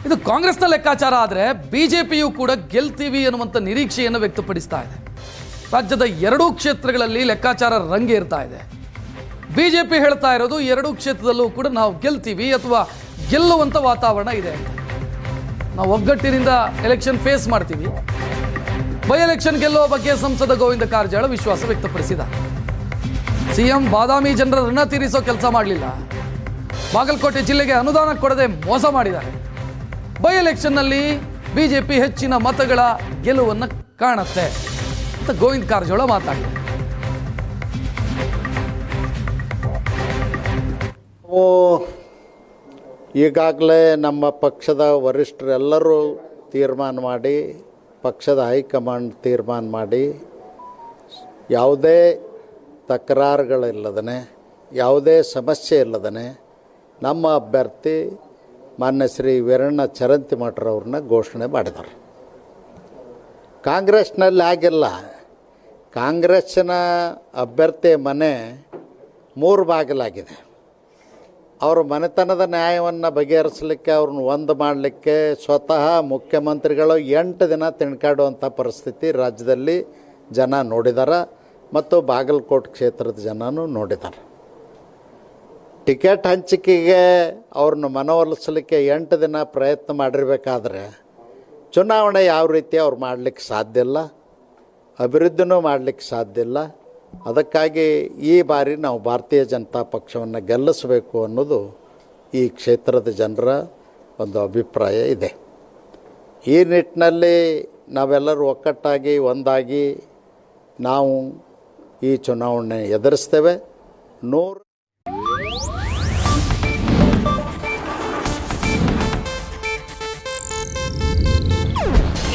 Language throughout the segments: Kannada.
ಇದು ಕಾಂಗ್ರೆಸ್ನ ಲೆಕ್ಕಾಚಾರ ಆದರೆ ಬಿಜೆಪಿಯು ಕೂಡ ಗೆಲ್ತೀವಿ ಅನ್ನುವಂಥ ನಿರೀಕ್ಷೆಯನ್ನು ವ್ಯಕ್ತಪಡಿಸ್ತಾ ಇದೆ. ರಾಜ್ಯದ ಎರಡೂ ಕ್ಷೇತ್ರಗಳಲ್ಲಿ ಲೆಕ್ಕಾಚಾರ ರಂಗೇರ್ತಾ ಇದೆ. ಬಿಜೆಪಿ ಹೇಳ್ತಾ ಇರೋದು ಎರಡೂ ಕ್ಷೇತ್ರದಲ್ಲೂ ಕೂಡ ನಾವು ಗೆಲ್ತೀವಿ ಅಥವಾ ಗೆಲ್ಲುವಂಥ ವಾತಾವರಣ ಇದೆ. ನಾವು ಒಗ್ಗಟ್ಟಿನಿಂದ ಎಲೆಕ್ಷನ್ ಫೇಸ್ ಮಾಡ್ತೀವಿ. ಬೈ ಎಲೆಕ್ಷನ್ ಗೆಲ್ಲುವ ಬಗ್ಗೆ ಸಂಸದ ಗೋವಿಂದ ಕಾರಜೋಳ ವಿಶ್ವಾಸ ವ್ಯಕ್ತಪಡಿಸಿದ್ದಾರೆ. ಸಿಎಂ ಬಾದಾಮಿ ಜನರ ಋಣ ತೀರಿಸೋ ಕೆಲಸ ಮಾಡಲಿಲ್ಲ. ಬಾಗಲಕೋಟೆ ಜಿಲ್ಲೆಗೆ ಅನುದಾನ ಕೊಡದೆ ಮೋಸ ಮಾಡಿದ್ದಾರೆ. ಬೈ ಎಲೆಕ್ಷನ್ನಲ್ಲಿ ಬಿಜೆಪಿ ಹೆಚ್ಚಿನ ಮತಗಳ ಗೆಲುವನ್ನು ಕಾಣುತ್ತೆ ಅಂತ ಗೋವಿಂದ ಕಾರಜೋಳ ಮಾತಾಡಿದ್ದಾರೆ. ಈಗಾಗಲೇ ನಮ್ಮ ಪಕ್ಷದ ವರಿಷ್ಠರೆಲ್ಲರೂ ತೀರ್ಮಾನ ಮಾಡಿ, ಪಕ್ಷದ ಹೈಕಮಾಂಡ್ ತೀರ್ಮಾನ ಮಾಡಿ, ಯಾವುದೇ ತಕರಾರುಗಳಿಲ್ಲದೇ, ಯಾವುದೇ ಸಮಸ್ಯೆ ಇಲ್ಲದೇ ನಮ್ಮ ಅಭ್ಯರ್ಥಿ ಮಾನ್ಯ ಶ್ರೀ ವೀರಣ್ಣ ಚರಂತಿಮಠರವ್ರನ್ನ ಘೋಷಣೆ ಮಾಡಿದ್ದಾರೆ. ಕಾಂಗ್ರೆಸ್ನಲ್ಲಿ ಆಗಿಲ್ಲ. ಕಾಂಗ್ರೆಸ್ಸಿನ ಅಭ್ಯರ್ಥಿ ಮನೆ 3 ಬಾಗಿಲಾಗಿದೆ. ಅವರ ಮನೆತನದ ನ್ಯಾಯವನ್ನು ಬಗೆಹರಿಸಲಿಕ್ಕೆ, ಅವ್ರನ್ನ ಒಂದು ಮಾಡಲಿಕ್ಕೆ ಸ್ವತಃ ಮುಖ್ಯಮಂತ್ರಿಗಳು 8 ದಿನ ತಿಣ್ಕಾಡುವಂಥ ಪರಿಸ್ಥಿತಿ ರಾಜ್ಯದಲ್ಲಿ ಜನ ನೋಡಿದ್ದಾರೆ ಮತ್ತು ಬಾಗಲಕೋಟೆ ಕ್ಷೇತ್ರದ ಜನನೂ ನೋಡಿದ್ದಾರೆ. ಟಿಕೆಟ್ ಹಂಚಿಕೆಗೆ ಅವ್ರನ್ನ ಮನವೊಲಿಸಲಿಕ್ಕೆ 8 ದಿನ ಪ್ರಯತ್ನ ಮಾಡಿರಬೇಕಾದ್ರೆ ಚುನಾವಣೆ ಯಾವ ರೀತಿ ಅವ್ರು ಮಾಡಲಿಕ್ಕೆ ಸಾಧ್ಯ ಇಲ್ಲ, ಅಭಿವೃದ್ಧಿನೂ ಮಾಡಲಿಕ್ಕೆ ಸಾಧ್ಯ ಇಲ್ಲ. ಅದಕ್ಕಾಗಿ ಈ ಬಾರಿ ನಾವು ಭಾರತೀಯ ಜನತಾ ಪಕ್ಷವನ್ನು ಗೆಲ್ಲಿಸಬೇಕು ಅನ್ನೋದು ಈ ಕ್ಷೇತ್ರದ ಜನರ ಒಂದು ಅಭಿಪ್ರಾಯ ಇದೆ. ಈ ನಿಟ್ಟಿನಲ್ಲಿ ನಾವೆಲ್ಲರೂ ಒಕ್ಕಟ್ಟಾಗಿ ಒಂದಾಗಿ ನಾವು ಈ ಚುನಾವಣೆ ಎದುರಿಸ್ತೇವೆ.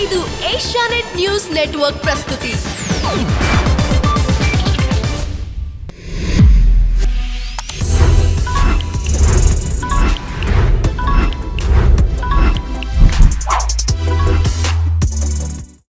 ಇದು ಏಷ್ಯಾನೆಟ್ ನ್ಯೂಸ್ ನೆಟ್ವರ್ಕ್ ಪ್ರಸ್ತುತಿ.